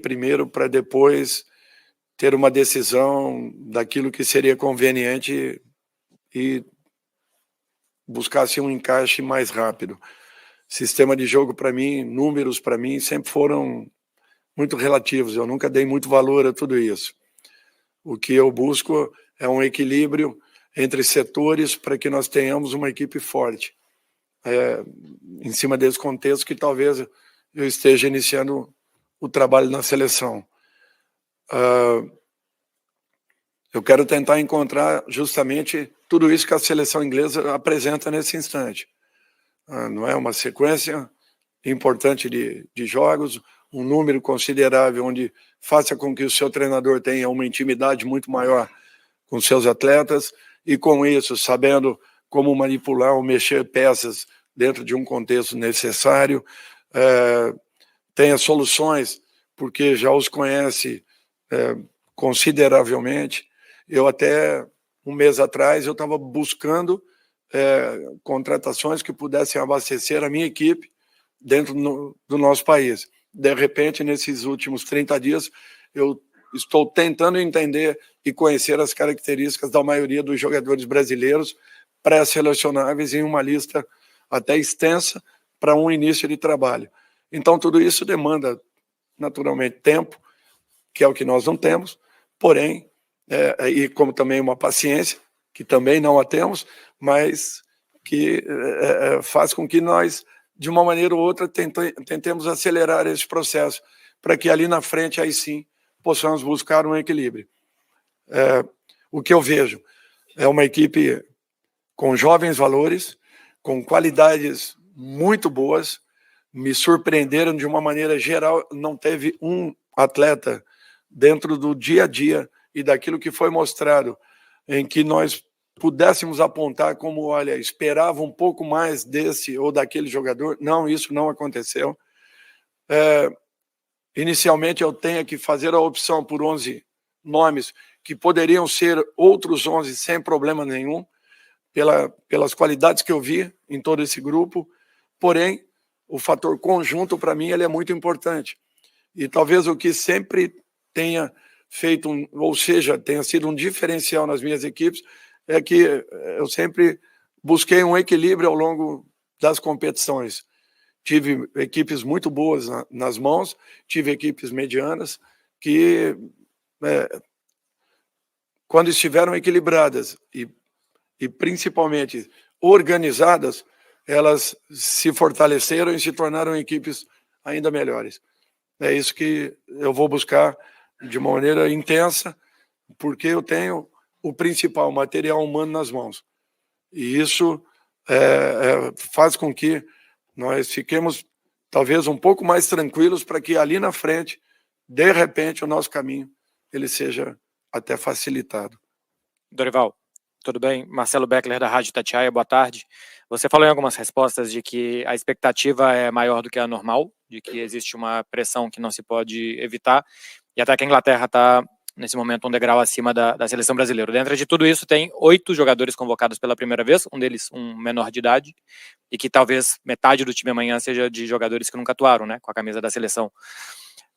primeiro para depois ter uma decisão daquilo que seria conveniente e buscar-se um encaixe mais rápido. Sistema de jogo para mim, números para mim sempre foram muito relativos, eu nunca dei muito valor a tudo isso. O que eu busco é um equilíbrio entre setores para que nós tenhamos uma equipe forte. Em cima desse contexto que talvez eu esteja iniciando o trabalho na seleção. Eu quero tentar encontrar justamente tudo isso que a seleção inglesa apresenta nesse instante. Não é uma sequência importante de jogos, um número considerável onde faça com que o seu treinador tenha uma intimidade muito maior com seus atletas e com isso, sabendo como manipular ou mexer peças dentro de um contexto necessário, tenha soluções, porque já os conhece consideravelmente. Eu até um mês atrás eu estava buscando contratações que pudessem abastecer a minha equipe dentro do nosso país. De repente, nesses últimos 30 dias, eu estou tentando entender e conhecer as características da maioria dos jogadores brasileiros pré-selecionáveis em uma lista até extensa para um início de trabalho. Então, tudo isso demanda, naturalmente, tempo, que é o que nós não temos, porém, e como também uma paciência, que também não a temos, mas que faz com que nós, de uma maneira ou outra, tentemos acelerar esse processo, para que ali na frente, aí sim, possamos buscar um equilíbrio. O que eu vejo é uma equipe com jovens valores, com qualidades muito boas, me surpreenderam de uma maneira geral, não teve um atleta dentro do dia a dia e daquilo que foi mostrado, em que nós pudéssemos apontar como, olha, esperava um pouco mais desse ou daquele jogador. Não, isso não aconteceu. Inicialmente eu tenho que fazer a opção por 11 nomes que poderiam ser outros 11 sem problema nenhum, pelas qualidades que eu vi em todo esse grupo, porém, o fator conjunto, para mim, ele é muito importante. E talvez o que sempre tenha feito, ou seja, tenha sido um diferencial nas minhas equipes, é que eu sempre busquei um equilíbrio ao longo das competições. Tive equipes muito boas nas mãos, tive equipes medianas que, quando estiveram equilibradas e principalmente organizadas, elas se fortaleceram e se tornaram equipes ainda melhores. É isso que eu vou buscar de uma maneira intensa, porque eu tenho o principal, material humano nas mãos. E isso faz com que nós fiquemos talvez um pouco mais tranquilos para que ali na frente, de repente, o nosso caminho ele seja até facilitado. Dorival, tudo bem? Marcelo Beckler, da Rádio Itatiaia, boa tarde. Você falou em algumas respostas de que a expectativa é maior do que a normal, de que existe uma pressão que não se pode evitar, e até que a Inglaterra está, nesse momento, um degrau acima da seleção brasileira. Dentro de tudo isso, tem 8 jogadores convocados pela primeira vez, um deles um menor de idade, e que talvez metade do time amanhã seja de jogadores que nunca atuaram, né, com a camisa da seleção.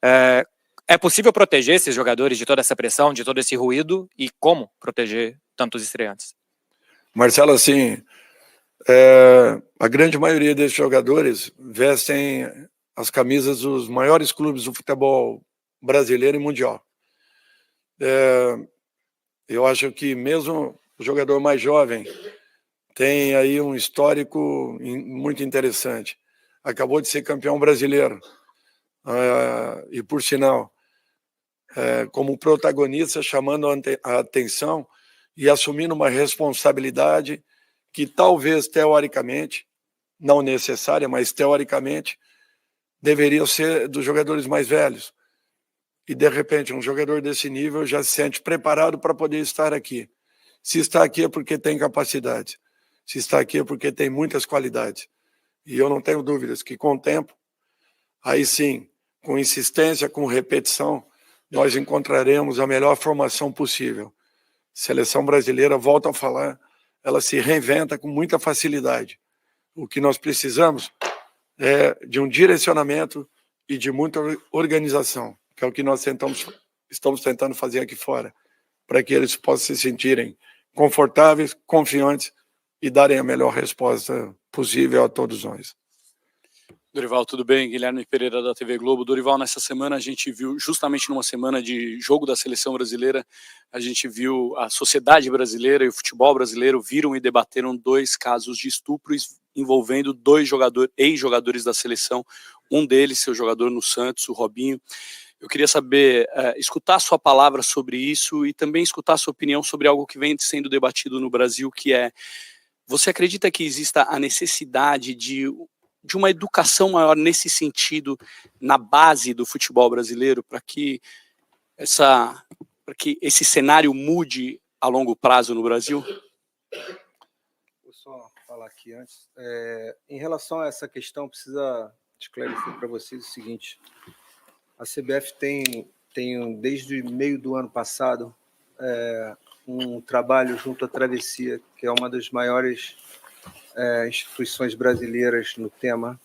É possível proteger esses jogadores de toda essa pressão, de todo esse ruído, e como proteger tantos estreantes? Marcelo, assim, a grande maioria desses jogadores vestem as camisas dos maiores clubes do futebol brasileiro e mundial. Eu acho que mesmo o jogador mais jovem tem aí um histórico muito interessante. Acabou de ser campeão brasileiro. E, por sinal, como protagonista, chamando a atenção e assumindo uma responsabilidade que talvez, teoricamente, não necessária, mas teoricamente, deveria ser dos jogadores mais velhos. E, de repente, um jogador desse nível já se sente preparado para poder estar aqui. Se está aqui é porque tem capacidade. Se está aqui é porque tem muitas qualidades. E eu não tenho dúvidas que, com o tempo, aí sim, com insistência, com repetição, nós encontraremos a melhor formação possível. Seleção brasileira, volto a falar, ela se reinventa com muita facilidade. O que nós precisamos é de um direcionamento e de muita organização. que é o que nós estamos tentando fazer aqui fora, para que eles possam se sentirem confortáveis, confiantes e darem a melhor resposta possível a todos nós. Dorival, tudo bem? Guilherme Pereira da TV Globo. Dorival, nessa semana a gente viu, justamente numa semana de jogo da seleção brasileira, a gente viu a sociedade brasileira e o futebol brasileiro viram e debateram 2 casos de estupro envolvendo 2 ex-jogadores da seleção, um deles, seu jogador no Santos, o Robinho. Eu queria saber, escutar a sua palavra sobre isso e também escutar a sua opinião sobre algo que vem sendo debatido no Brasil, que é, você acredita que exista a necessidade de uma educação maior nesse sentido na base do futebol brasileiro para que esse cenário mude a longo prazo no Brasil? Vou só falar aqui antes. Em relação a essa questão, precisa esclarecer para vocês o seguinte: a CBF tem desde o meio do ano passado um trabalho junto à Travessia, que é uma das maiores instituições brasileiras no tema,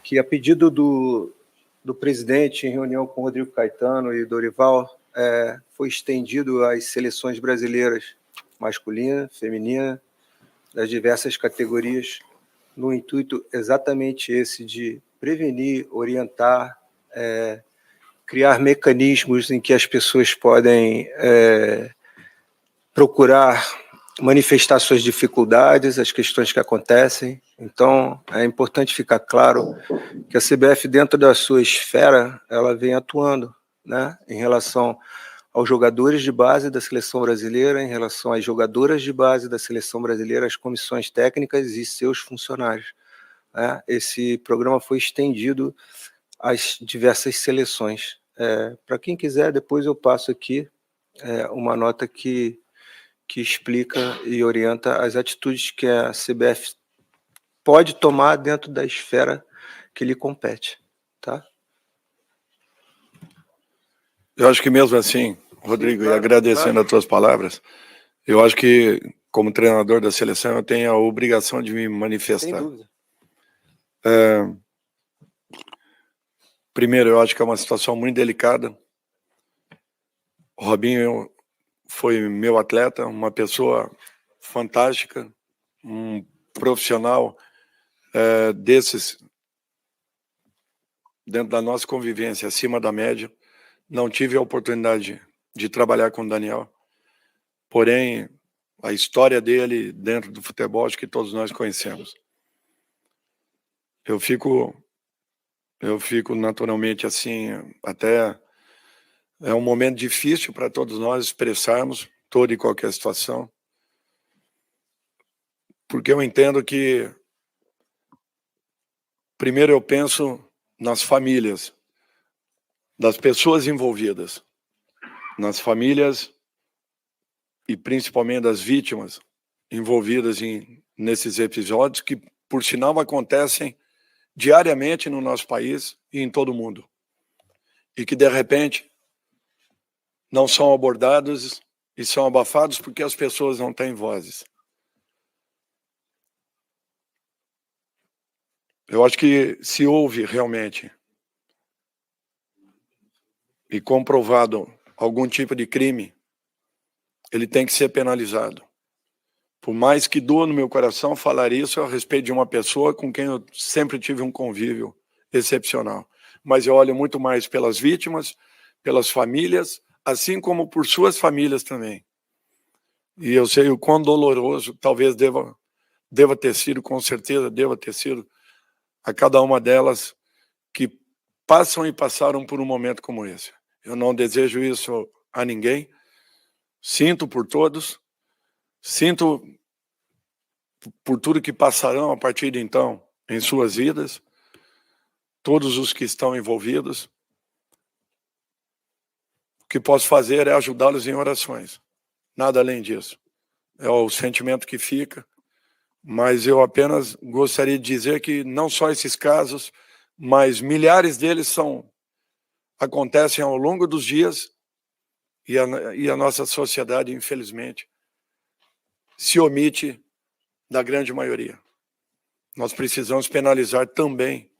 que a pedido do presidente, em reunião com o Rodrigo Caetano e Dorival, foi estendido às seleções brasileiras masculina, feminina, das diversas categorias, no intuito exatamente esse de prevenir, orientar, criar mecanismos em que as pessoas podem procurar manifestar suas dificuldades, as questões que acontecem. Então, é importante ficar claro que a CBF, dentro da sua esfera, ela vem atuando, né, em relação aos jogadores de base da seleção brasileira, em relação às jogadoras de base da seleção brasileira, as comissões técnicas e seus funcionários, né? Esse programa foi estendido às diversas seleções. Para quem quiser, depois eu passo aqui uma nota que explica e orienta as atitudes que a CBF pode tomar dentro da esfera que lhe compete, tá? Eu acho que mesmo assim, Rodrigo, e agradecendo as tuas palavras, eu acho que, como treinador da seleção, eu tenho a obrigação de me manifestar. Sem dúvida. Primeiro, eu acho que é uma situação muito delicada. O Robinho foi meu atleta, uma pessoa fantástica, um profissional desses, dentro da nossa convivência, acima da média. Não tive a oportunidade de trabalhar com o Daniel, porém, a história dele dentro do futebol, acho que todos nós conhecemos. Eu fico naturalmente assim, até é um momento difícil para todos nós expressarmos toda e qualquer situação, porque eu entendo que, primeiro eu penso nas famílias, das pessoas envolvidas, nas famílias e principalmente das vítimas envolvidas nesses episódios que, por sinal, acontecem diariamente no nosso país e em todo o mundo, e que, de repente, não são abordados e são abafados porque as pessoas não têm vozes. Eu acho que se houve realmente e comprovado algum tipo de crime, ele tem que ser penalizado. Por mais que doa no meu coração falar isso a respeito de uma pessoa com quem eu sempre tive um convívio excepcional. Mas eu olho muito mais pelas vítimas, pelas famílias, assim como por suas famílias também. E eu sei o quão doloroso talvez deva ter sido, com certeza deva ter sido, a cada uma delas que passam e passaram por um momento como esse. Eu não desejo isso a ninguém, sinto por todos, sinto por tudo que passarão a partir de então em suas vidas, todos os que estão envolvidos. O que posso fazer é ajudá-los em orações, nada além disso. É o sentimento que fica, mas eu apenas gostaria de dizer que não só esses casos, mas milhares deles acontecem ao longo dos dias e a nossa sociedade, infelizmente, se omite da grande maioria. Nós precisamos penalizar também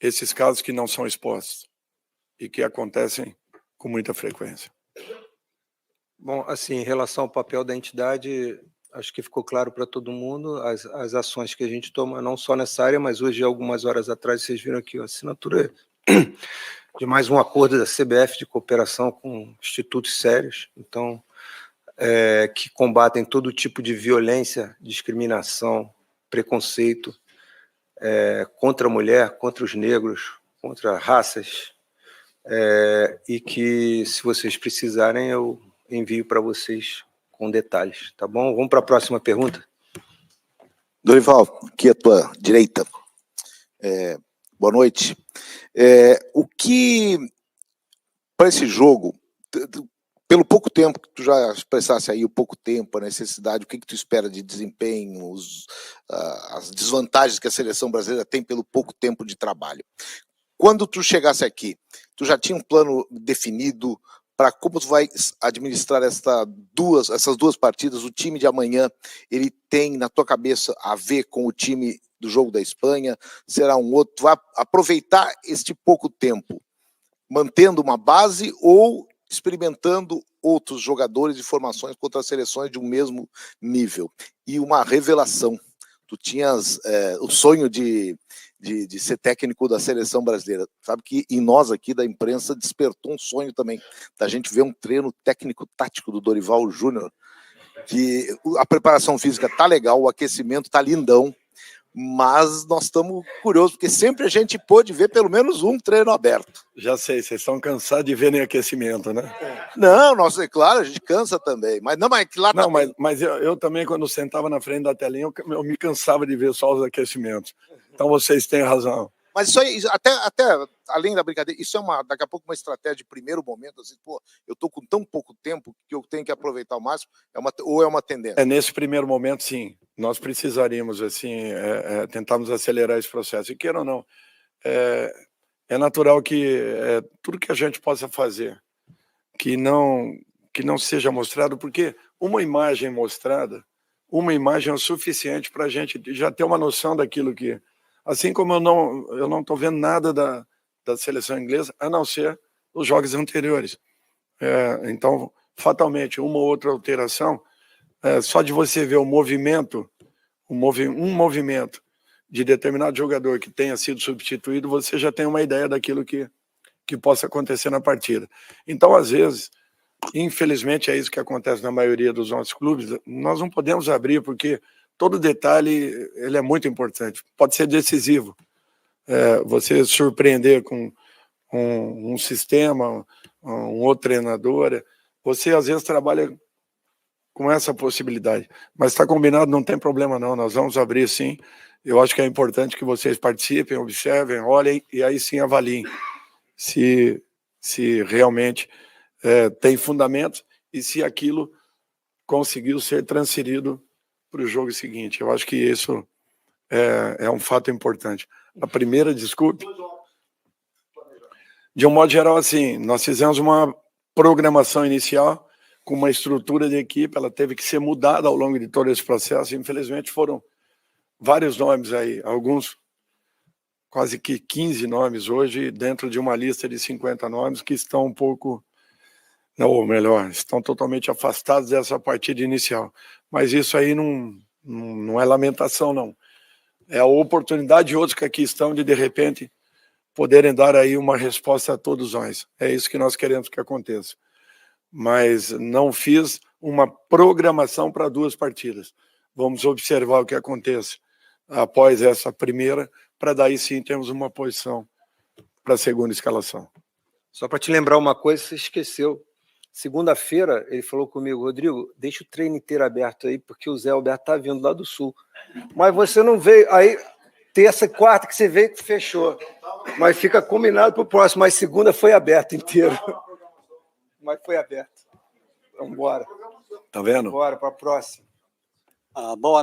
esses casos que não são expostos e que acontecem com muita frequência. Bom, assim, em relação ao papel da entidade, acho que ficou claro para todo mundo as ações que a gente toma, não só nessa área, mas hoje, algumas horas atrás, vocês viram aqui a assinatura de mais um acordo da CBF de cooperação com institutos sérios, então, que combatem todo tipo de violência, discriminação, preconceito contra a mulher, contra os negros, contra raças, e que, se vocês precisarem, eu envio para vocês com detalhes, tá bom? Vamos para a próxima pergunta. Dorival, aqui à tua direita. Boa noite. O que, para esse jogo, pelo pouco tempo que tu já expressasse aí, o pouco tempo, a necessidade, o que tu espera de desempenho, as desvantagens que a seleção brasileira tem pelo pouco tempo de trabalho. Quando tu chegasse aqui, tu já tinha um plano definido para como tu vai administrar essas duas partidas? O time de amanhã, ele tem na tua cabeça a ver com o time do jogo da Espanha? Será um outro? Tu vai aproveitar este pouco tempo mantendo uma base ou experimentando outros jogadores e formações contra as seleções de um mesmo nível? E uma revelação: tu tinhas o sonho de ser técnico da seleção brasileira. Sabe que em nós aqui da imprensa despertou um sonho também, da gente ver um treino técnico-tático do Dorival Júnior, que a preparação física tá legal, o aquecimento tá lindão, mas nós estamos curiosos, porque sempre a gente pôde ver pelo menos um treino aberto. Já sei, vocês estão cansados de ver nem aquecimento, né? Não, é claro, a gente cansa também, mas lá não, mas eu também, quando sentava na frente da telinha, eu me cansava de ver só os aquecimentos. Então vocês têm razão. Mas isso aí, até além da brincadeira, isso é daqui a pouco uma estratégia de primeiro momento, assim, pô, eu tô com tão pouco tempo que eu tenho que aproveitar ao máximo, ou é uma tendência? Nesse primeiro momento, sim. Nós precisaríamos, assim, tentarmos acelerar esse processo. E queira ou não, é natural que tudo que a gente possa fazer que não seja mostrado, porque uma imagem mostrada, uma imagem é o suficiente para a gente já ter uma noção daquilo que... Assim como eu não estou vendo nada da seleção inglesa, a não ser os jogos anteriores. Então, fatalmente, uma ou outra alteração, só de você ver o movimento, um movimento de determinado jogador que tenha sido substituído, você já tem uma ideia daquilo que possa acontecer na partida. Então, às vezes, infelizmente, é isso que acontece na maioria dos nossos clubes, nós não podemos abrir, porque todo detalhe ele é muito importante, pode ser decisivo. Você surpreender com um sistema, um outro treinador, você às vezes trabalha com essa possibilidade, mas está combinado, não tem problema não, nós vamos abrir sim. Eu acho que é importante que vocês participem, observem, olhem e aí sim avaliem se realmente tem fundamento e se aquilo conseguiu ser transferido para o jogo seguinte. Eu acho que isso é um fato importante. A primeira, desculpe, de um modo geral, assim, nós fizemos uma programação inicial com uma estrutura de equipe, ela teve que ser mudada ao longo de todo esse processo. Infelizmente, foram vários nomes aí, alguns, quase que 15 nomes hoje, dentro de uma lista de 50 nomes que estão um pouco, ou melhor, estão totalmente afastados dessa partida inicial. Mas isso aí não é lamentação, não. É a oportunidade de outros que aqui estão de repente, poderem dar aí uma resposta a todos nós. É isso que nós queremos que aconteça. Mas não fiz uma programação para duas partidas. Vamos observar o que acontece após essa primeira, para daí sim termos uma posição para a segunda escalação. Só para te lembrar uma coisa, você esqueceu. Segunda-feira, ele falou comigo: Rodrigo, deixa o treino inteiro aberto aí, porque o Zé Alberto está vindo lá do Sul. Mas você não veio. Aí, terça e quarta que você veio, fechou. Mas fica combinado para o próximo. Mas segunda foi aberto inteiro. Mas foi aberto. Vamos embora. Tá vendo? Bora para a próxima. Boa